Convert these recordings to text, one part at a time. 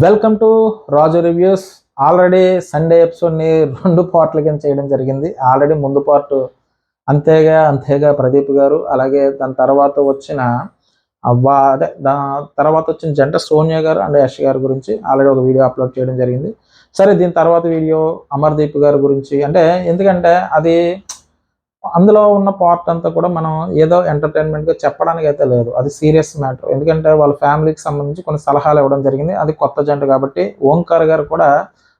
Welcome to Raju reviews. Already Sunday ఎపిసోడ్ని 2 పార్ట్ల కింద చేయడం జరిగింది. ఆల్రెడీ ముందు పార్ట్ అంతేగా ప్రదీప్ గారు, అలాగే దాని తర్వాత వచ్చిన దాని తర్వాత వచ్చిన జంట సోనియా గారు అండ్ యష్ గారి గురించి ఆల్రెడీ ఒక వీడియో అప్లోడ్ చేయడం జరిగింది. సరే, దీని తర్వాత వీడియో అమర్దీప్ గారి గురించి, అంటే ఎందుకంటే అది అందులో ఉన్న పార్ట్ అంతా కూడా మనం ఏదో ఎంటర్టైన్మెంట్గా చెప్పడానికి అయితే లేదు, అది సీరియస్ మ్యాటర్. ఎందుకంటే వాళ్ళ ఫ్యామిలీకి సంబంధించి కొన్ని సలహాలు ఇవ్వడం జరిగింది. అది కొత్త జంట కాబట్టి ఓంకార్ గారు కూడా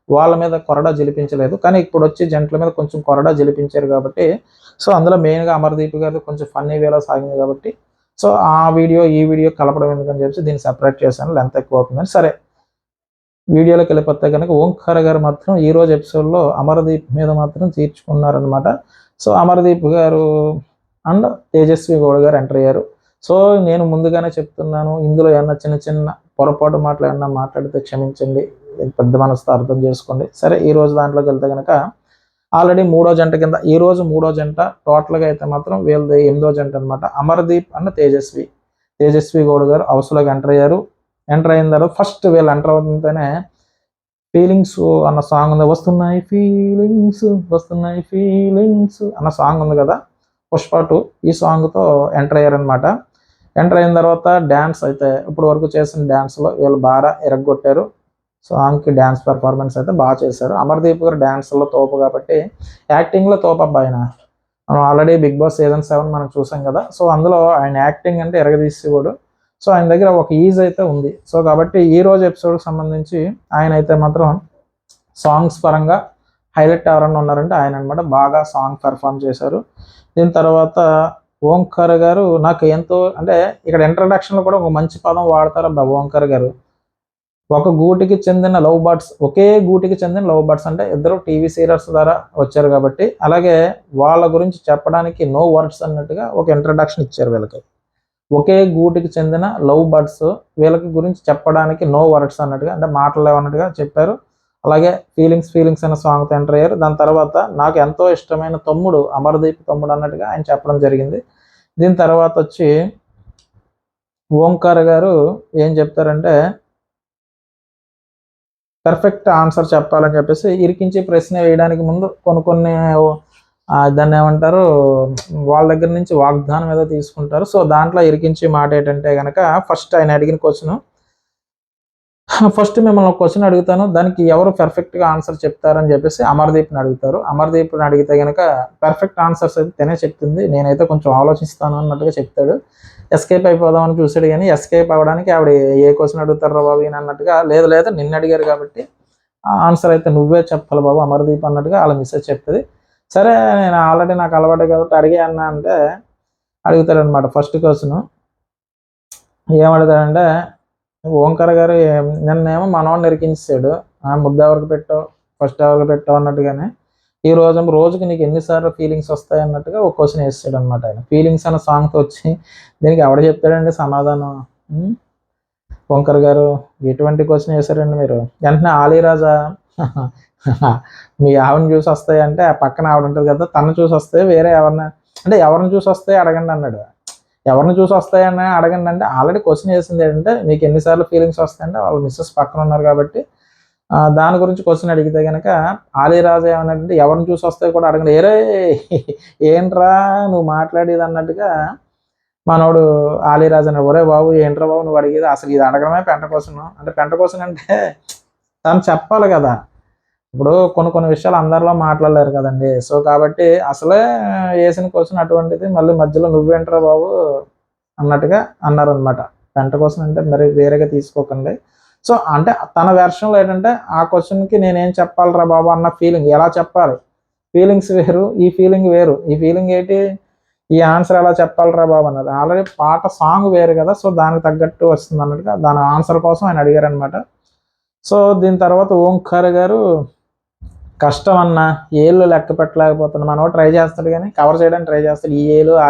వాళ్ళ మీద కొరడా జలిపించలేదు, కానీ ఇప్పుడు వచ్చి జంటల మీద కొంచెం కొరడా జలిపించారు కాబట్టి సో అందులో మెయిన్గా అమర్దీప్ గారు కొంచెం ఫన్నీ వేలో సాగింది కాబట్టి సో ఆ వీడియో ఈ వీడియో కలపడం ఎందుకని చెప్పి దీన్ని సెపరేట్ చేశాను, లెంత్ ఎక్కువ అవుతుందని. సరే, వీడియోలోకి వెళ్ళిపోతే కనుక ఓంకార్ గారు మాత్రం ఈరోజు ఎపిసోడ్లో అమర్దీప్ మీద మాత్రం తీర్చుకున్నారనమాట. సో అమర్దీప్ గారు అండ్ తేజస్వి గౌడ్ గారు ఎంటర్ అయ్యారు. సో నేను ముందుగానే చెప్తున్నాను, ఇందులో ఏమన్నా చిన్న చిన్న పొరపాటు మాటలు ఏమన్నా మాట్లాడితే క్షమించండి, పెద్ద మనసుతో అర్థం చేసుకోండి. సరే, ఈ రోజు దాంట్లోకి వెళ్తే కనుక ఆల్రెడీ మూడో జంట కింద ఈ రోజు మూడో జంట, టోటల్గా అయితే మాత్రం వీళ్ళది 8వ జంట అనమాట. అమర్దీప్ అండ్ తేజస్వి గౌడ్ గారు హౌస్లోకి ఎంటర్ అయ్యారు. ఎంటర్ అయిన తర్వాత ఫస్ట్ వీళ్ళు ఎంటర్ అవుతుంటేనే ఫీలింగ్స్ అన్న సాంగ్ ఉంది, వస్తున్నాయి ఫీలింగ్స్ అన్న సాంగ్ ఉంది కదా, పుష్ప 2 ఈ సాంగ్తో ఎంటర్ అయ్యారనమాట. ఎంటర్ అయిన తర్వాత డ్యాన్స్ అయితే ఇప్పుడు వరకు చేసిన డ్యాన్స్లో వీళ్ళు బాగా ఎరగొట్టారు. సాంగ్కి డ్యాన్స్ పెర్ఫార్మెన్స్ అయితే బాగా చేశారు. అమర్దీప్ గారు డ్యాన్స్లో తోపు కాబట్టి యాక్టింగ్లో తోపు అబ్బాయిన. మనం ఆల్రెడీ బిగ్ బాస్ సీజన్ 7 మనం చూసాం కదా, సో అందులో ఆయన యాక్టింగ్ అంటే ఎరగదీసేవాడు. సో ఆయన దగ్గర ఒక ఈజ్ అయితే ఉంది. సో కాబట్టి ఈ రోజు ఎపిసోడ్కి సంబంధించి ఆయన అయితే మాత్రం సాంగ్స్ పరంగా హైలైట్ ఎవరన్నా ఉన్నారంటే ఆయన అనమాట. బాగా సాంగ్ పెర్ఫామ్ చేశారు. దీని తర్వాత ఓంకార్ గారు నాకు ఎంతో, అంటే ఇక్కడ ఇంట్రడక్షన్లో కూడా ఒక మంచి పదం వాడతారు అబ్బా ఓంకార్ గారు. ఒకే గూటికి చెందిన లవ్ బర్డ్స్ అంటే ఇద్దరు టీవీ సీరియల్స్ ద్వారా వచ్చారు కాబట్టి, అలాగే వాళ్ళ గురించి చెప్పడానికి నో వర్డ్స్ అన్నట్టుగా ఒక ఇంట్రడక్షన్ ఇచ్చారు వీళ్ళకి. ఒకే గూటికి చెందిన లవ్ బర్డ్స్, వీళ్ళకి గురించి చెప్పడానికి నో వర్డ్స్ అన్నట్టుగా, అంటే మాటలు అన్నట్టుగా చెప్పారు. అలాగే ఫీలింగ్స్ అనే సాంగ్తో ఎంటర్ అయ్యారు. దాని తర్వాత నాకు ఎంతో ఇష్టమైన తమ్ముడు అమర్దీప్ తమ్ముడు అన్నట్టుగా ఆయన చెప్పడం జరిగింది. దీని తర్వాత వచ్చి ఓంకార్ గారు ఏం చెప్తారంటే పర్ఫెక్ట్ ఆన్సర్ చెప్పాలని చెప్పేసి ఇరికించి ప్రశ్న వేయడానికి ముందు కొన్ని దాన్ని ఏమంటారు, వాళ్ళ దగ్గర నుంచి వాగ్దానం ఏదో తీసుకుంటారు. సో దాంట్లో ఇరికించే మాట ఏంటంటే కనుక ఫస్ట్ ఆయన అడిగిన క్వశ్చన్, ఫస్ట్ మిమ్మల్ని ఒక క్వశ్చన్ అడుగుతాను, దానికి ఎవరు పర్ఫెక్ట్గా ఆన్సర్ చెప్తారని చెప్పేసి అమర్దీప్ని అడుగుతారు. అమర్దీప్ని అడిగితే కనుక పర్ఫెక్ట్ ఆన్సర్స్ అయితే తినే చెప్తుంది, నేనైతే కొంచెం ఆలోచిస్తాను అన్నట్టుగా చెప్తాడు. ఎస్కేప్ అయిపోదామని చూసాడు, కానీ ఎస్కేప్ అవ్వడానికి ఆవిడ ఏ క్వశ్చన్ అడుగుతారు బాబు ఈయన అన్నట్టుగా, లేదు నిన్ను అడిగారు కాబట్టి ఆన్సర్ అయితే నువ్వే చెప్పాలి బాబు అమర్దీప్ అన్నట్టుగా వాళ్ళ మిస్సెస్ చెప్తుంది. సరే, నేను ఆల్రెడీ నాకు అలవాటు కాబట్టి అడిగే అన్న అంటే అడుగుతాడనమాట. ఫస్ట్ క్వశ్చన్ ఏమడుగుతాడంటే, ఓంకార్ గారు నిన్నేమో మనవాడిని ఇరికించాడు, ముద్ద ఎవరికి పెట్టావు, ఫస్ట్ ఎవరికి పెట్టావు అన్నట్టుగానే ఈ రోజుకి నీకు ఎన్నిసార్లు ఫీలింగ్స్ వస్తాయి అన్నట్టుగా ఒక క్వశ్చన్ వేస్తాడు అనమాట. ఆయన ఫీలింగ్స్ అన్న సాంగ్తో వచ్చి దీనికి ఎవడ చెప్తాడండి సమాధానం? ఓంకార్ గారు ఎటువంటి క్వశ్చన్ వేశారండి మీరు? వెంటనే ఆలీరాజా మీ ఆవిడని చూసి వస్తాయి అంటే ఆ పక్కన ఆవిడ ఉంటుంది కదా, తను చూసి వస్తాయి, వేరే ఎవరిని చూసి వస్తాయి అడగండి అన్నాడు. ఎవరిని చూసి వస్తాయని అడగండి అంటే ఆల్రెడీ క్వశ్చన్ వేసింది ఏంటంటే మీకు ఎన్నిసార్లు ఫీలింగ్స్ వస్తాయంటే వాళ్ళ మిస్సెస్ పక్కన ఉన్నారు కాబట్టి దాని గురించి క్వశ్చన్ అడిగితే కనుక ఆలీరాజా ఏమన్నాడంటే ఎవరిని చూసి వస్తాయి కూడా అడగండి. ఏంట్రా నువ్వు మాట్లాడేది అన్నట్టుగా మనోడు ఆలీరాజు అన్నాడు. ఒరే బాబు ఏంట్రా బాబు నువ్వు అడిగేది, అసలు ఇది అడగడమే పెంట క్వశ్చన్ అంటే తను చెప్పాలి కదా. ఇప్పుడు కొన్ని విషయాలు అందరిలో మాట్లాడలేరు కదండి. సో కాబట్టి అసలే వేసిన క్వశ్చన్ అటువంటిది, మళ్ళీ మధ్యలో నువ్వేంట్రా బాబు అన్నట్టుగా అన్నారనమాట. పెంట క్వశ్చన్ అంటే మరి వేరేగా తీసుకోకండి. సో అంటే తన వెర్షన్లో ఏంటంటే ఆ క్వశ్చన్కి నేనేం చెప్పాలిరా బాబు అన్న ఫీలింగ్, ఎలా చెప్పాలి, ఫీలింగ్స్ వేరు, ఈ ఫీలింగ్ వేరు, ఈ ఫీలింగ్ ఏంటి, ఈ ఆన్సర్ ఎలా చెప్పాలిరా బాబు అన్నది. ఆల్రెడీ పాట సాంగ్ వేరు కదా, సో దానికి తగ్గట్టు వస్తుంది అన్నట్టుగా దాని ఆన్సర్ కోసం ఆయన అడిగారనమాట. సో దీని తర్వాత ఓంకార్ గారు కష్టం అన్న ఏళ్ళు లెక్క పెట్టలేకపోతున్నాడు, మనోడు ట్రై చేస్తాడు కానీ కవర్ చేయడానికి ట్రై చేస్తాడు, ఈ ఏళ్ళు ఆ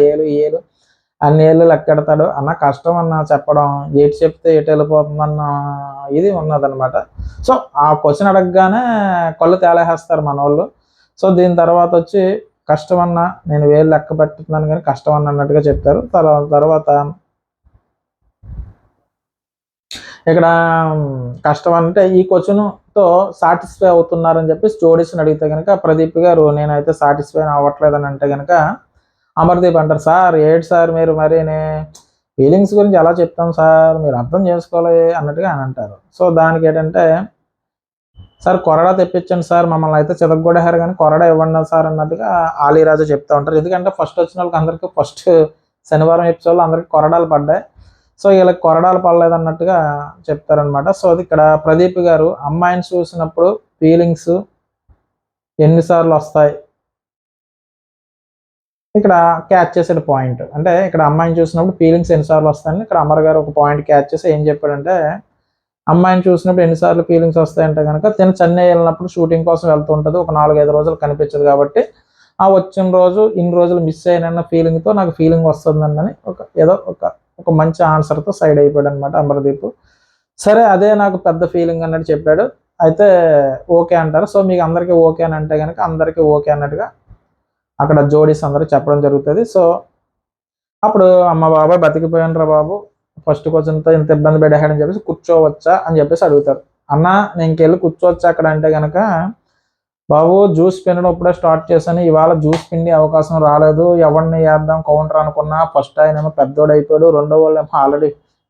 ఏళ్ళు అన్ని ఏళ్ళు లెక్కెడతాడు అన్న, కష్టం అన్న చెప్పడం, ఏటి చెప్తే ఎటు వెళ్ళిపోతుందన్న ఇది ఉన్నదనమాట. సో ఆ క్వశ్చన్ అడగగానే కళ్ళు తేలేసేస్తారు మన వాళ్ళు. సో దీని తర్వాత వచ్చి కష్టం అన్న నేను వేలు లెక్క పెట్టుతున్నాను కానీ కష్టం అన్నట్టుగా చెప్తారు. తర్వాత ఇక్కడ కష్టం అంటే ఈ క్వశ్చన్తో సాటిస్ఫై అవుతున్నారని చెప్పి జోడీస్ని అడిగితే కనుక ప్రదీప్ గారు నేనైతే సాటిస్ఫై అవ్వట్లేదని అంటే కనుక అమర్దీప్ అంటారు, సార్ ఏడు సార్ మీరు మరి ఫీలింగ్స్ గురించి ఎలా చెప్తాం సార్, మీరు అర్థం చేసుకోవాలి అన్నట్టుగా అని అంటారు. సో దానికి ఏంటంటే, సార్ కొరడా తెప్పించండి సార్, మమ్మల్ని అయితే చితగ్గొడేశారు కానీ కొరడా ఇవ్వండి సార్ అన్నట్టుగా ఆలీరాజు చెప్తూ ఉంటారు. ఎందుకంటే ఫస్ట్ వచ్చిన వాళ్ళకి అందరికీ ఫస్ట్ శనివారం ఎపిసోడ్లో అందరికీ కొరడాలు పడ్డాయి. సో వీళ్ళకి కొరడాలు పడలేదు అన్నట్టుగా చెప్తారనమాట. సో అది ఇక్కడ ప్రదీప్ గారు అమ్మాయిని చూసినప్పుడు ఫీలింగ్స్ ఎన్నిసార్లు వస్తాయి ఇక్కడ క్యాచ్ చేసే పాయింట్. అంటే ఇక్కడ అమ్మాయిని చూసినప్పుడు ఫీలింగ్స్ ఎన్నిసార్లు వస్తాయని ఇక్కడ అమర్ గారు ఒక పాయింట్ క్యాచ్ చేసి ఏం చెప్పాడంటే, అమ్మాయిని చూసినప్పుడు ఎన్నిసార్లు ఫీలింగ్స్ వస్తాయంటే కనుక తిన చెన్నై వెళ్ళినప్పుడు షూటింగ్ కోసం వెళ్తూ ఉంటుంది, ఒక 4-5 రోజులు కనిపించదు కాబట్టి ఆ వచ్చిన రోజు ఇన్ని రోజులు మిస్ అయిన ఫీలింగ్తో నాకు ఫీలింగ్ వస్తుందని ఏదో ఒక మంచి ఆన్సర్తో సైడ్ అయిపోయాడు అనమాట అమర్దీప్. సరే అదే నాకు పెద్ద ఫీలింగ్ అన్నట్టు చెప్పాడు. అయితే ఓకే అంటారు. సో మీకు అందరికీ ఓకే అని అంటే కనుక అందరికీ ఓకే అన్నట్టుగా అక్కడ జోడీస్ అందరూ చెప్పడం జరుగుతుంది. సో అప్పుడు అమ్మ బాబాయ్ బతికిపోయాను రా బాబు, ఫస్ట్ క్వశ్చన్తో ఇంత ఇబ్బంది పెట్టాడని చెప్పేసి కూర్చోవచ్చా అని చెప్పేసి అడుగుతారు. అన్న నేను ఇంకెళ్ళి కూర్చోవచ్చా అక్కడ అంటే కనుక, బాబు జ్యూస్ పిండడం ఇప్పుడే స్టార్ట్ చేశాను, ఇవాళ జ్యూస్ పిండి అవకాశం రాలేదు, ఎవరిని వేద్దాం కౌంటర్ అనుకున్నా, ఫస్ట్ ఆయన ఏమో పెద్దోడు అయిపోయాడు, రెండో వాళ్ళు ఏమో ఆల్రెడీ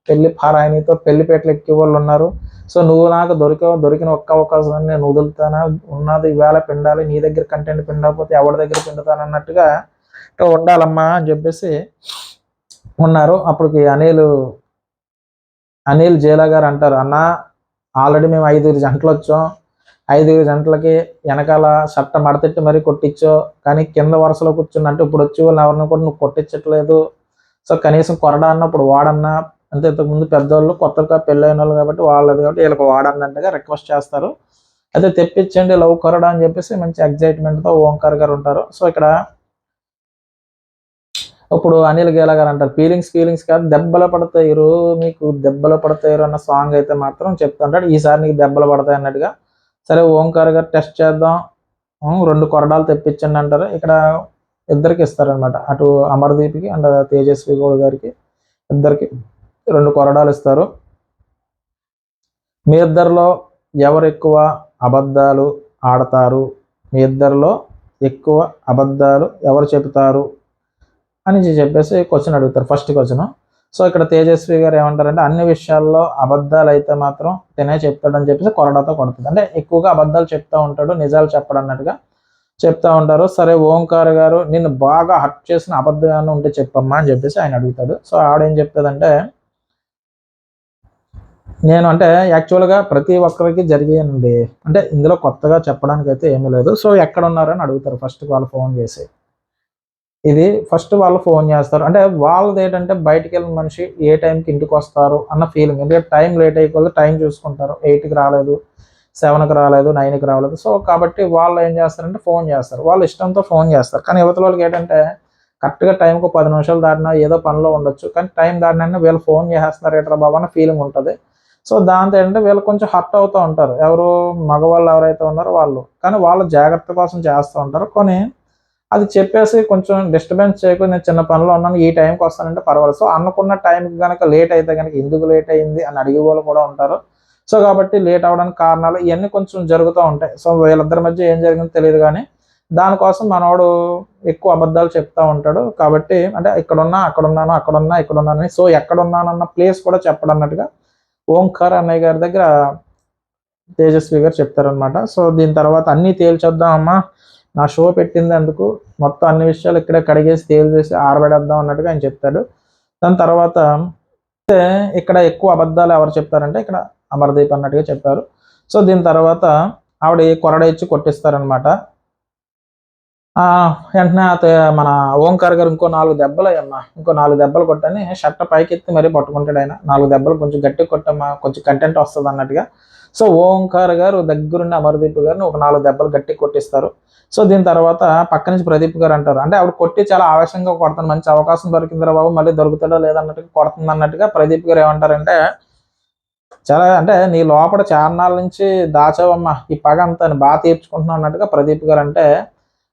పెళ్లి ఆయనతో పెళ్లిపేటలు ఎక్కే వాళ్ళు ఉన్నారు. సో నువ్వు నాకు దొరికిన ఒక్క అవకాశం నేను వదులుతానా, ఉన్నది ఇవాళ పిండాలి, నీ దగ్గర కంటెంట్ పిండకపోతే ఎవరి దగ్గర పిండుతాను అన్నట్టుగా ఉండాలమ్మా అని చెప్పేసి ఉన్నారు. అప్పటికి అనిల్ జైలా గారు అంటారు, అన్న ఆల్రెడీ మేము 5 జంటలు వచ్చాం, 5 జంటలకి వెనకాల షట్ట మడతెట్టి మరీ కొట్టించో, కానీ కింద వరుసలో కూర్చున్నట్టు ఇప్పుడు వచ్చి వాళ్ళని ఎవరిని కూడా నువ్వు కొట్టించట్లేదు. సో కనీసం కొరడా అన్నప్పుడు వాడన్నా, అంటే ఇంతకుముందు పెద్దవాళ్ళు కొత్తగా పెళ్ళైన వాళ్ళు కాబట్టి వాళ్ళది కాబట్టి వీళ్ళకి వాడన్నట్టుగా రిక్వెస్ట్ చేస్తారు. అయితే తెప్పించండి లవ్ కొరడా అని చెప్పేసి మంచి ఎగ్జైట్మెంట్తో ఓంకార్ గారు ఉంటారు. సో ఇక్కడ ఇప్పుడు అనిల్ గేలా గారు అంటారు, ఫీలింగ్స్ కాదు దెబ్బలు పడతాయిరు, మీకు దెబ్బలు పడతాయిరు అన్న సాంగ్ అయితే మాత్రం చెప్తుంటాడు, ఈసారి నీకు దెబ్బలు పడతాయి అన్నట్టుగా. సరే ఓంకార్ గారు టెస్ట్ చేద్దాం, 2 కొరడాలు తెప్పించండి అంటారు. ఇక్కడ ఇద్దరికి ఇస్తారనమాట, అటు అమర్దీప్కి అండ్ తేజస్వి గౌడ్ గారికి ఇద్దరికి 2 కొరడాలు ఇస్తారు. మీ ఇద్దరిలో ఎవరు ఎక్కువ అబద్ధాలు ఆడతారు, మీ ఇద్దరిలో ఎక్కువ అబద్ధాలు ఎవరు చెబుతారు అని చెప్పేసి క్వశ్చన్ అడుగుతారు, ఫస్ట్ క్వశ్చన్. సో ఇక్కడ తేజస్వి గారు ఏమంటారంటే, అన్ని విషయాల్లో అబద్ధాలు అయితే మాత్రం తినే చెప్తాడని చెప్పేసి కొరడాతో కొడుతుంది. అంటే ఎక్కువగా అబద్ధాలు చెప్తూ ఉంటాడు, నిజాలు చెప్పడం అన్నట్టుగా చెప్తా ఉంటారు. సరే ఓంకార్ గారు నిన్ను బాగా హర్ట్ చేసిన అబద్ధం ఏమైనా ఉంటే చెప్పమ్మా అని చెప్పేసి ఆయన అడుగుతాడు. సో ఆడేం చెప్తుందంటే, నేను అంటే యాక్చువల్గా ప్రతి ఒక్కరికి జరిగేయండి, అంటే ఇందులో కొత్తగా చెప్పడానికి అయితే ఏమీ లేదు. సో ఎక్కడ ఉన్నారని అడుగుతారు ఫస్ట్ వాళ్ళు ఫోన్ చేసి. ఇది ఫస్ట్ వాళ్ళు ఫోన్ చేస్తారు, అంటే వాళ్ళది ఏంటంటే బయటికి వెళ్ళిన మనిషి ఏ టైంకి ఇంటికి వస్తారు అన్న ఫీలింగ్. ఎందుకంటే టైం లేట్ అయిపోతే టైం చూసుకుంటారు, 8కి రాలేదు, 7కి రాలేదు, 9కి రాలేదు. సో కాబట్టి వాళ్ళు ఏం చేస్తారంటే ఫోన్ చేస్తారు, వాళ్ళు ఇష్టంతో ఫోన్ చేస్తారు. కానీ యువతల వాళ్ళకి ఏంటంటే కరెక్ట్గా టైంకు 10 నిమిషాలు దాటినా ఏదో పనిలో ఉండొచ్చు, కానీ టైం దాటినా వీళ్ళు ఫోన్ చేసేస్తున్నారు ఏట్రా బాబు అన్న ఫీలింగ్ ఉంటుంది. సో దాంతో ఏంటంటే వీళ్ళు కొంచెం హర్ట్ అవుతూ ఉంటారు, ఎవరు మగవాళ్ళు ఎవరైతే ఉన్నారో వాళ్ళు. కానీ వాళ్ళ జాగ్రత్త కోసం చేస్తూ ఉంటారు. కొన్ని అది చెప్పేసి కొంచెం డిస్టర్బెన్స్ చేయకుండా నేను చిన్న పనిలో ఉన్నాను, ఈ టైంకి వస్తానంటే పర్వాలేదు. సో అనుకున్న టైంకి కనుక లేట్ అయితే కనుక ఎందుకు లేట్ అయింది అని అడిగే వాళ్ళు కూడా ఉంటారు. సో కాబట్టి లేట్ అవ్వడానికి కారణాలు ఇవన్నీ కొంచెం జరుగుతూ ఉంటాయి. సో వీళ్ళిద్దరి మధ్య ఏం జరిగిందో తెలియదు, కానీ దానికోసం మనవాడు ఎక్కువ అబద్ధాలు చెప్తూ ఉంటాడు. కాబట్టి అంటే ఇక్కడున్నా అక్కడున్నాను, అక్కడున్నా ఇక్కడున్నాను, సో ఎక్కడున్నానన్న ప్లేస్ కూడా చెప్పడన్నట్టుగా ఓంకార్ అన్నయ్య గారి దగ్గర తేజస్వి గారు చెప్తారనమాట. సో దీని తర్వాత అన్నీ తేల్చేద్దాం అమ్మా, నా షో పెట్టింది అందుకు, మొత్తం అన్ని విషయాలు ఇక్కడే కడిగేసి తేల్చేసి ఆరబెడేద్దాం అన్నట్టుగా ఆయన చెప్తాడు. దాని తర్వాత ఇక్కడ ఎక్కువ అబద్ధాలు ఎవరు చెప్తారంటే ఇక్కడ అమర్దీప్ అన్నట్టుగా చెప్పారు. సో దీని తర్వాత ఆవిడ కొరడ ఇచ్చి కొట్టిస్తారనమాట. వెంటనే మన ఓంకార్ గారు ఇంకో 4 దెబ్బలు అయ్యమ్మా, ఇంకో 4 దెబ్బలు కొట్టని షర్ట పైకి ఎత్తి మరీ పట్టుకుంటాడు ఆయన. 4 దెబ్బలు కొంచెం గట్టిగా కొట్టమ్మా, కొంచెం కంటెంట్ వస్తుంది అన్నట్టుగా. సో ఓంకార్ గారు దగ్గరుండి అమర్దీప్ గారిని ఒక 4 దెబ్బలు గట్టిగా కొట్టిస్తారు. సో దీని తర్వాత పక్క నుంచి ప్రదీప్ గారు అంటారు, అంటే ఆవిడ కొట్టి చాలా ఆవేశంగా కొడతాను, మంచి అవకాశం దొరికిందిరా బాబు, మళ్ళీ దొరుకుతాడో లేదన్నట్టుగా కొడుతుంది అన్నట్టుగా ప్రదీప్ గారు ఏమంటారంటే, చాలా అంటే నీ లోపల చారణాల నుంచి దాచావమ్మా ఈ పగ అంతా బాగా తీర్చుకుంటున్నావు అన్నట్టుగా ప్రదీప్ గారు అంటే,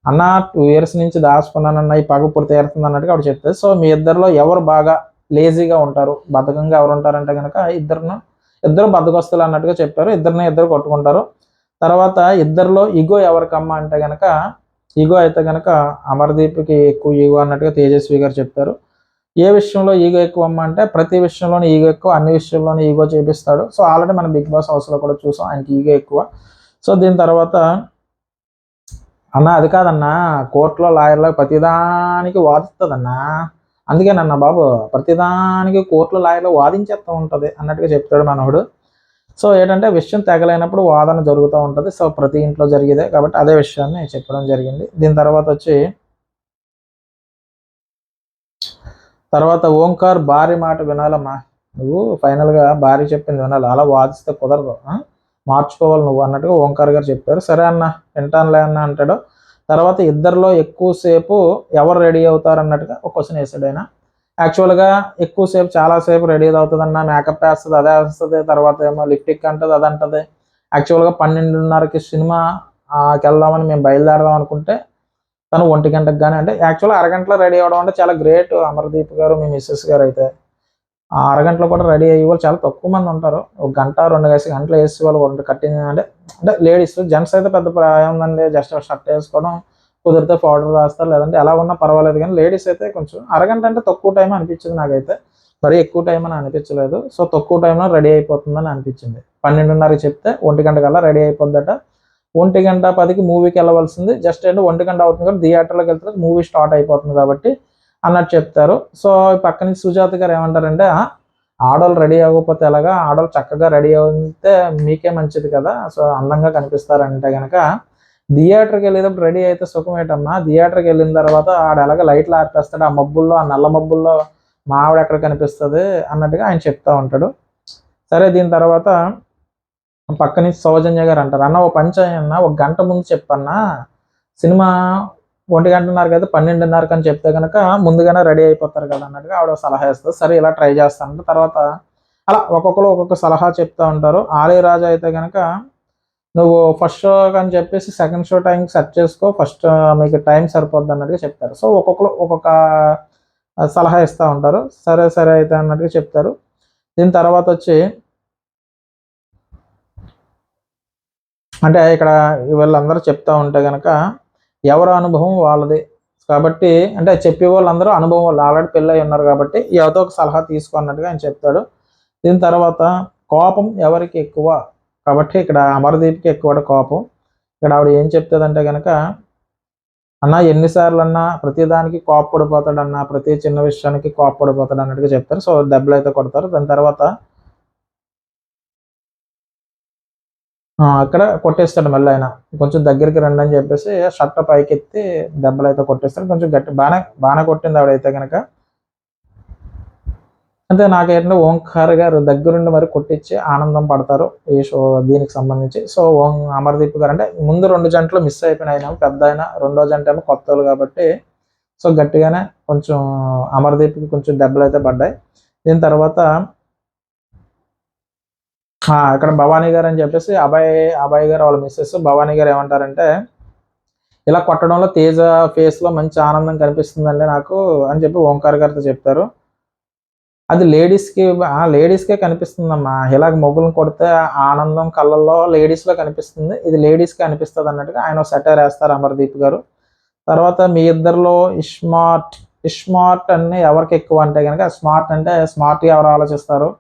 అన్న 2 years నుంచి దాచుకున్నానన్న ఈ పగ ఇప్పుడు తీరుతుంది అన్నట్టుగా ఆవిడ చెప్తుంది. సో మీ ఇద్దరిలో ఎవరు బాగా లేజీగా ఉంటారు, బద్ధకంగా ఎవరు ఉంటారంటే కనుక ఇద్దరు బద్దకొస్తులు అన్నట్టుగా చెప్పారు. ఇద్దరు కొట్టుకుంటారు. తర్వాత ఇద్దరిలో ఈగో ఎవరికమ్మా అంటే కనుక ఈగో అయితే కనుక అమర్దీప్కి ఎక్కువ ఈగో అన్నట్టుగా తేజస్వి గారు చెప్తారు. ఏ విషయంలో ఈగో ఎక్కువ అమ్మ అంటే ప్రతి విషయంలోనే ఈగో ఎక్కువ, అన్ని విషయంలోనే ఈగో చేపిస్తాడు. సో ఆల్రెడీ మనం బిగ్ బాస్ హౌస్లో కూడా చూసాం ఆయనకి ఈగో ఎక్కువ. సో దీని తర్వాత అన్న అది కాదన్నా, కోర్టులో లాయర్లో ప్రతిదానికి వాదిస్తుందన్నా, అందుకేనన్నా బాబు ప్రతిదానికి కోర్టులో లాయర్లో వాదించేస్తూ ఉంటుంది అన్నట్టుగా చెప్తాడు మనోడు. సో ఏంటంటే విషయం తెగలేనప్పుడు వాదన జరుగుతూ ఉంటుంది. సో ప్రతి ఇంట్లో జరిగేదే కాబట్టి అదే విషయాన్ని చెప్పడం జరిగింది. దీని తర్వాత ఓంకార్ భార్య మాట వినాలమ్మా, నువ్వు ఫైనల్గా భార్య చెప్పింది వినాలి, అలా వాదిస్తే కుదరదు, మార్చుకోవాలి నువ్వు అన్నట్టుగా ఓంకార్ గారు చెప్పారు. సరే అన్న వింటానులే అన్న అంటాడు. తర్వాత ఇద్దరిలో ఎక్కువసేపు ఎవరు రెడీ అవుతారు అన్నట్టుగా ఒక క్వశ్చన్ వేసాడు ఆయన. యాక్చువల్గా ఎక్కువసేపు చాలాసేపు రెడీ అవుతుందన్న, మేకప్ వేస్తుంది అదే వేస్తుంది, తర్వాత ఏమో లిప్టిక్ అంటుంది అది అంటుంది. యాక్చువల్గా 12:30కి సినిమాకి వెళ్దామని మేము బయలుదేరదాం అనుకుంటే తను 1 గంటకు కానీ, అంటే యాక్చువల్గా అరగంటలో రెడీ అవ్వడం అంటే చాలా గ్రేట్ అమర్దీప్ గారు, మీ మిస్సెస్ గారు అయితే. ఆ అరగంటలో కూడా రెడీ అయ్యే వాళ్ళు చాలా తక్కువ మంది ఉంటారు. 1 గంట 2 గంటలు వేసే వాళ్ళు కట్టింగ్ అంటే లేడీస్. జెంట్స్ అయితే పెద్ద ఏముందండి, జస్ట్ షర్ట్ వేసుకోవడం, కుదిరితే పౌడర్ రాస్తారు, లేదంటే ఎలా ఉన్నా పర్వాలేదు. కానీ లేడీస్ అయితే కొంచెం అరగంట అంటే తక్కువ టైం అనిపించింది నాకైతే, మరీ ఎక్కువ టైం అని అనిపించలేదు. సో తక్కువ టైంలో రెడీ అయిపోతుందని అనిపించింది. 12:30కి చెప్తే 1 గంట కల్లా రెడీ అయిపోద్దట. 1:10కి మూవీకి వెళ్ళవలసింది, జస్ట్ ఏంటి 1 గంట అవుతుంది కాబట్టి థియేటర్లోకి వెళ్తే మూవీ స్టార్ట్ అయిపోతుంది కాబట్టి అన్నట్టు చెప్తారు. సో పక్క నుంచి సుజాత గారు ఏమంటారంటే, ఆడవాళ్ళు రెడీ అవ్వకపోతే ఎలాగా, ఆడవాళ్ళు చక్కగా రెడీ అయితే మీకే మంచిది కదా, సో అందంగా కనిపిస్తారంటే కనుక థియేటర్కి వెళ్ళేటప్పుడు రెడీ అయితే సుఖం ఏంటమ్మా, థియేటర్కి వెళ్ళిన తర్వాత ఆడ ఎలాగ లైట్లు ఆర్పేస్తాడు, ఆ మబ్బుల్లో, ఆ నల్ల మబ్బుల్లో మా ఆవిడ ఎక్కడ కనిపిస్తుంది అన్నట్టుగా ఆయన చెప్తా ఉంటాడు. సరే దీని తర్వాత పక్క నుంచి సౌజన్య గారు అంటారు, అన్న ఓ పని చేయన్న, 1 గంట ముందు చెప్పన్నా, సినిమా 1 గంటన్నర కదా 12:30 అని చెప్తే కనుక ముందుగానే రెడీ అయిపోతారు కదా అన్నట్టుగా ఆవిడ సలహా ఇస్తుంది. సరే ఇలా ట్రై చేస్తానంటే తర్వాత అలా ఒక్కొక్కరు ఒక్కొక్క సలహా చెప్తూ ఉంటారు. ఆలయ రాజా అయితే కనుక నువ్వు ఫస్ట్ షో అని చెప్పేసి సెకండ్ షో టైంకి సెట్ చేసుకో, ఫస్ట్ మీకు టైం సరిపోద్ది అన్నట్టుగా చెప్తారు. సో ఒక్కొక్కరు ఒక్కొక్క సలహా ఇస్తూ ఉంటారు. సరే సరే అయితే అన్నట్టుగా చెప్తారు. దీని తర్వాత వచ్చి అంటే ఇక్కడ వీళ్ళందరూ చెప్తా ఉంటే కనుక ఎవరి అనుభవం వాళ్ళది కాబట్టి, అంటే చెప్పే వాళ్ళందరూ అనుభవం వాళ్ళు, ఆల్రెడీ పెళ్ళై ఉన్నారు కాబట్టి ఎవరితో ఒక సలహా తీసుకున్నట్టుగా ఆయన చెప్తాడు. దీని తర్వాత కోపం ఎవరికి ఎక్కువ కాబట్టి ఇక్కడ అమర్దీప్కి ఎక్కువ కోపం. ఇక్కడ ఆవిడ ఏం చెప్తుందంటే కనుక, అన్న ఎన్నిసార్లు అన్నా ప్రతిదానికి కోప్పడిపోతాడన్నా, ప్రతి చిన్న విషయానికి కోప్పడిపోతాడు అన్నట్టుగా చెప్తారు. సో దెబ్బలు అయితే కొడతారు. దాని తర్వాత అక్కడ కొట్టేస్తాడు మళ్ళీ ఆయన, కొంచెం దగ్గరికి రండి అని చెప్పేసి షర్ట్ పైకి ఎత్తి దెబ్బలు అయితే కొట్టేస్తాడు. కొంచెం గట్టి బాగానే కొట్టింది ఆవిడైతే కనుక. అంటే నాకేంటంటే ఓంకార్ గారు దగ్గరుండి మరి కొట్టించి ఆనందం పడతారు ఈ షో దీనికి సంబంధించి. సో అమర్దీప్ గారు అంటే ముందు 2 జంటలు మిస్ అయిపోయినాయి, ఆయన పెద్ద ఆయన, రెండో జంట ఏమో కొత్త వాళ్ళు కాబట్టి సో గట్టిగానే కొంచెం అమర్దీప్కి కొంచెం దెబ్బలు అయితే పడ్డాయి. దీని తర్వాత ఇక్కడ భవానీ గారు అని చెప్పేసి అభయ్ గారు వాళ్ళ మిస్సెస్ భవానీ గారు ఏమంటారంటే, ఇలా కొట్టడంలో తేజ ఫేస్లో మంచి ఆనందం కనిపిస్తుందండి నాకు అని చెప్పి ఓంకార్ గారితో చెప్తారు. అది లేడీస్కే కనిపిస్తుందమ్మా, ఇలాగ మొగ్గులను కొడితే ఆనందం కళ్ళల్లో లేడీస్లో కనిపిస్తుంది, ఇది లేడీస్కి అనిపిస్తుంది అన్నట్టుగా ఆయన సెటైర్ వేస్తారు అమర్దీప్ గారు. తర్వాత మీ ఇద్దరిలో స్మార్ట్ అన్ని ఎవరికి ఎక్కువ అంటే కనుక, స్మార్ట్ అంటే స్మార్ట్గా ఎవరు ఆలోచిస్తారు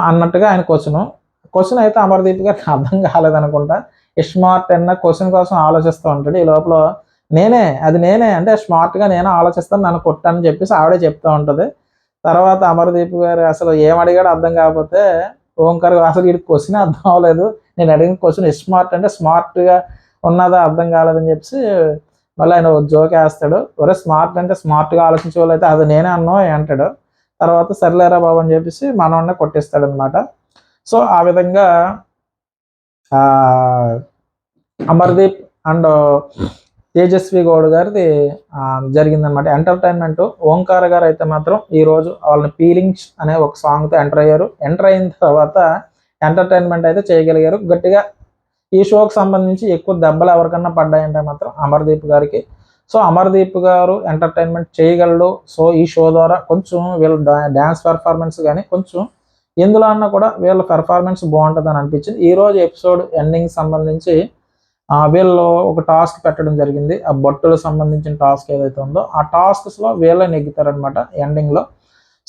అన్నట్టుగా ఆయన క్వశ్చన్ అయితే అమర్దీప్ గారికి అర్థం కాలేదనుకుంటా. స్మార్ట్ అన్న క్వశ్చన్ కోసం ఆలోచిస్తూ ఉంటాడు. ఈ లోపల నేనే అంటే స్మార్ట్గా నేను ఆలోచిస్తాను, నన్ను కొట్టని చెప్పేసి ఆవిడే చెప్తూ ఉంటుంది. తర్వాత అమర్దీప్ గారు అసలు ఏం అడిగాడో అర్థం కాకపోతే ఓంకార్ అసలు వీడికి క్వశ్చన్ అర్థం అవ్వలేదు, నేను అడిగిన క్వశ్చన్ స్మార్ట్ అంటే స్మార్ట్గా ఉన్నదా అర్థం కాలేదని చెప్పేసి మళ్ళీ ఆయన జోక్ వేస్తాడు. ఒరే స్మార్ట్ అంటే స్మార్ట్గా ఆలోచించే వాళ్ళు అయితే అది నేనే అన్నో అంటాడు. తర్వాత సర్లేరా బాబు అని చెప్పేసి మనవాడినే కొట్టిస్తాడు అనమాట. సో ఆ విధంగా అమర్దీప్ అండ్ తేజస్వి గౌడ్ గారిది జరిగిందనమాట ఎంటర్టైన్మెంట్. ఓంకార్ గారు అయితే మాత్రం ఈరోజు వాళ్ళని ఫీలింగ్స్ అనే ఒక సాంగ్తో ఎంటర్ అయ్యారు. ఎంటర్ అయిన తర్వాత ఎంటర్టైన్మెంట్ అయితే చేయగలిగారు గట్టిగా. ఈ షోకి సంబంధించి ఎక్కువ దెబ్బలు ఎవరికన్నా పడ్డాయంటే మాత్రం అమర్దీప్ గారికి. సో అమర్దీప్ గారు ఎంటర్టైన్మెంట్ చేయగలడు. సో ఈ షో ద్వారా కొంచెం వీళ్ళు డ్యాన్స్ పర్ఫార్మెన్స్ కానీ కొంచెం ఎందులో అన్నా కూడా వీళ్ళ పెర్ఫార్మెన్స్ బాగుంటుంది అని అనిపించింది. ఈరోజు ఎపిసోడ్ ఎండింగ్ సంబంధించి వీళ్ళు ఒక టాస్క్ పెట్టడం జరిగింది. ఆ బొట్టులకు సంబంధించిన టాస్క్ ఏదైతే ఉందో ఆ టాస్క్స్లో వీళ్ళే నెగ్గుతారనమాట ఎండింగ్లో.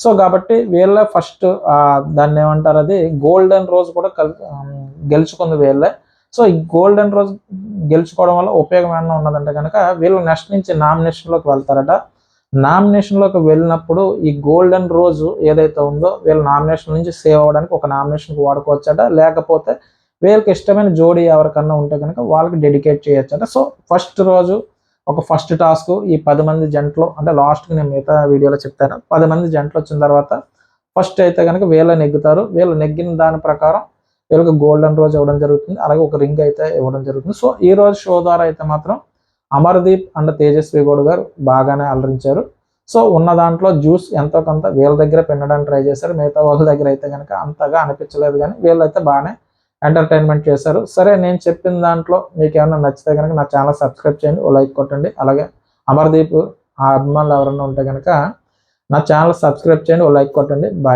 సో కాబట్టి వీళ్ళే ఫస్ట్ దాన్ని ఏమంటారు, అది గోల్డెన్ రోజ్ కూడా గెలుచుకుంది వీళ్ళే. సో ఈ గోల్డెన్ రోజ్ గెలుచుకోవడం వల్ల ఉపయోగం ఏమైనా ఉన్నదంటే కనుక వీళ్ళు నెక్స్ట్ నుంచి నామినేషన్లోకి వెళ్తారట. నామినేషన్లోకి వెళ్ళినప్పుడు ఈ గోల్డెన్ రోజు ఏదైతే ఉందో వీళ్ళ నామినేషన్ నుంచి సేవ్ అవ్వడానికి ఒక నామినేషన్కి వాడుకోవచ్చట. లేకపోతే వీళ్ళకి ఇష్టమైన జోడీ ఎవరికన్నా ఉంటే కనుక వాళ్ళకి డెడికేట్ చేయొచ్చట. సో ఫస్ట్ రోజు ఒక ఫస్ట్ టాస్క్ ఈ 10 మంది జంటలో, అంటే లాస్ట్కి నేను మిగతా వీడియోలో చెప్తాను, 10 మంది జంటలు వచ్చిన తర్వాత ఫస్ట్ అయితే కనుక వీళ్ళ నెగ్గుతారు. వీళ్ళు నెగ్గిన దాని ప్రకారం వీళ్ళకి గోల్డెన్ రోజ్ ఇవ్వడం జరుగుతుంది, అలాగే ఒక రింగ్ అయితే ఇవ్వడం జరుగుతుంది. సో ఈ రోజు షో ద్వారా అయితే మాత్రం అమర్దీప్ అండ్ తేజస్వి గౌడ్ గారు బాగానే అలరించారు. సో ఉన్న దాంట్లో జ్యూస్ ఎంతో కొంత వీళ్ళ దగ్గర పెండడానికి ట్రై చేశారు. మిగతా వాళ్ళ దగ్గర అయితే కనుక అంతగా అనిపించలేదు, కానీ వీళ్ళైతే బాగానే ఎంటర్టైన్మెంట్ చేశారు. సరే, నేను చెప్పిన దాంట్లో మీకు ఏమైనా నచ్చితే కనుక నా ఛానల్ సబ్స్క్రైబ్ చేయండి, ఓ లైక్ కొట్టండి. అలాగే అమర్దీప్ ఆ అభిమానులు ఎవరైనా ఉంటే కనుక నా ఛానల్ సబ్స్క్రైబ్ చేయండి, ఓ లైక్ కొట్టండి. బాయ్.